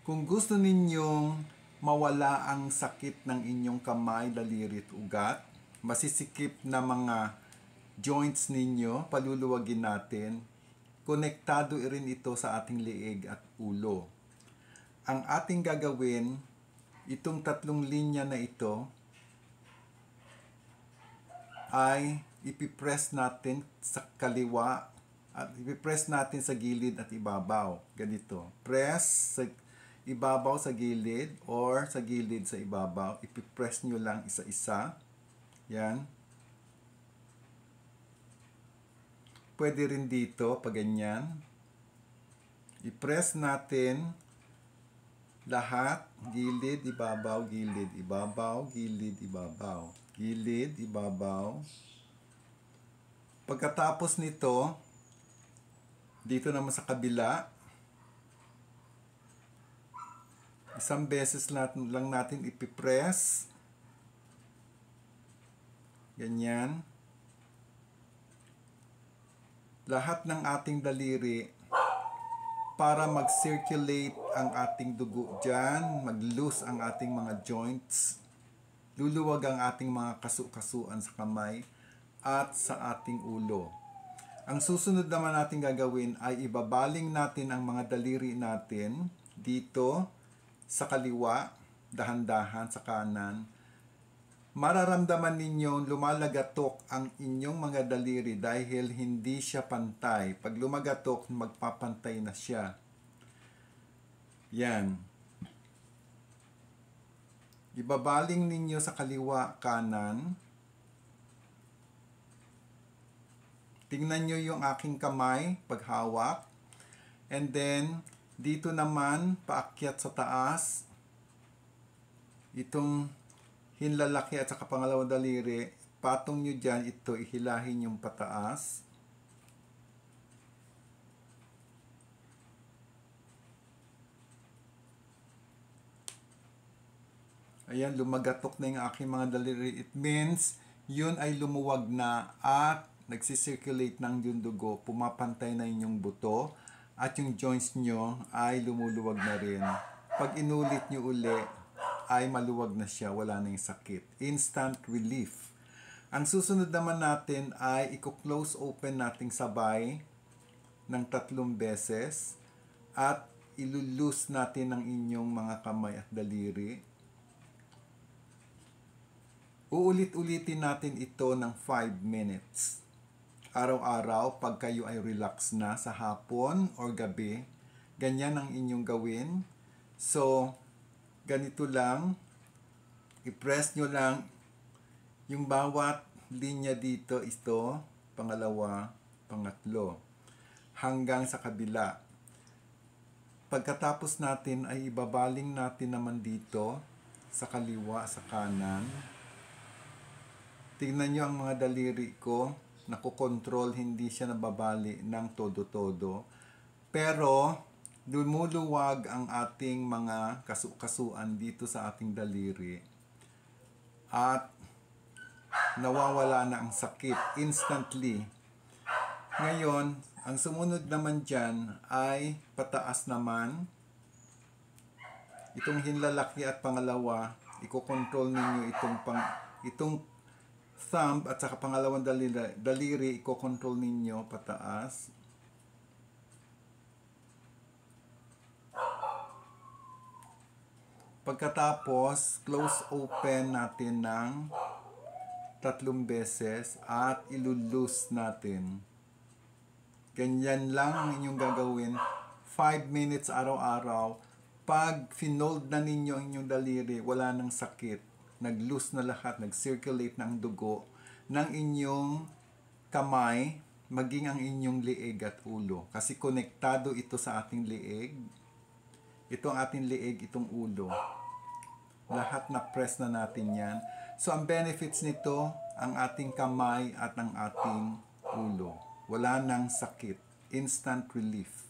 Kung gusto ninyong mawala ang sakit ng inyong kamay, daliri at ugat, masisikip na mga joints ninyo, paluluwagin natin. Konektado rin ito sa ating leeg at ulo. Ang ating gagawin, itong tatlong linya na ito, ay ipipress natin sa kaliwa at ipipress natin sa gilid at ibabaw. Ganito. Press sa ibabaw sa gilid or sa gilid sa ibabaw. Ipipress nyo lang isa-isa. Yan. Pwede rin dito, pag ganyan. I-press natin lahat. Gilid, ibabaw, gilid, ibabaw, gilid, ibabaw. Gilid, ibabaw. Pagkatapos nito, dito naman sa kabila, isang beses lang natin ipipress. Ganyan. Lahat ng ating daliri para mag-circulate ang ating dugo dyan, mag-loose ang ating mga joints, luluwag ang ating mga kasu-kasuan sa kamay at sa ating ulo. Ang susunod naman natin gagawin ay ibabaling natin ang mga daliri natin dito sa kaliwa, dahan-dahan sa kanan. Mararamdaman ninyong lumalagatok ang inyong mga daliri dahil hindi siya pantay. Pag lumagatok, magpapantay na siya. Yan. Ibabaling ninyo sa kaliwa, kanan. Tingnan nyo yung aking kamay paghawak. And then, dito naman, paakyat sa taas. Itong hinlalaki at saka pangalawang daliri, patong nyo dyan, ito ihilahin yung pataas. Ayan, lumagatok na yung aking mga daliri. It means, yun ay lumuwag na at nagsisirculate ng yung dugo, pumapantay na yung buto, at yung joints nyo ay lumuluwag na rin. Pag inulit nyo uli, ay maluwag na siya, wala na yung sakit. Instant relief. Ang susunod naman natin ay i-close open nating sabay ng 3 beses at ilulus natin ang inyong mga kamay at daliri. Uulit-ulitin natin ito ng 5 minutes. Araw-araw, pag kayo ay relax na sa hapon or gabi, ganyan ang inyong gawin. So, ganito lang, i-press nyo lang yung bawat linya dito, ito, pangalawa, pangatlo, hanggang sa kabila. Pagkatapos natin ay ibabaling natin naman dito, sa kaliwa, sa kanan. Tingnan nyo ang mga daliri ko, nakokontrol, hindi siya nababali ng todo-todo. Pero, lumuluwag ang ating mga kasu-kasuan dito sa ating daliri. At, nawawala na ang sakit instantly. Ngayon, ang sumunod naman dyan ay pataas naman. Itong hinlalaki at pangalawa, ikokontrol ninyo itong thumb at saka pangalawang daliri, iko-control ninyo pataas. Pagkatapos, close open natin ng 3 beses at ilulus natin. Ganyan lang ang inyong gagawin. 5 minutes araw-araw. Pag finold na ninyo ang inyong daliri, wala nang sakit. Nag-loose na lahat, nag-circulate na ang dugo ng inyong kamay, maging ang inyong leeg at ulo. Kasi konektado ito sa ating leeg. Ito ang ating leeg, itong ulo. Lahat na press na natin yan. So, ang benefits nito, ang ating kamay at ang ating ulo. Wala nang sakit. Instant relief.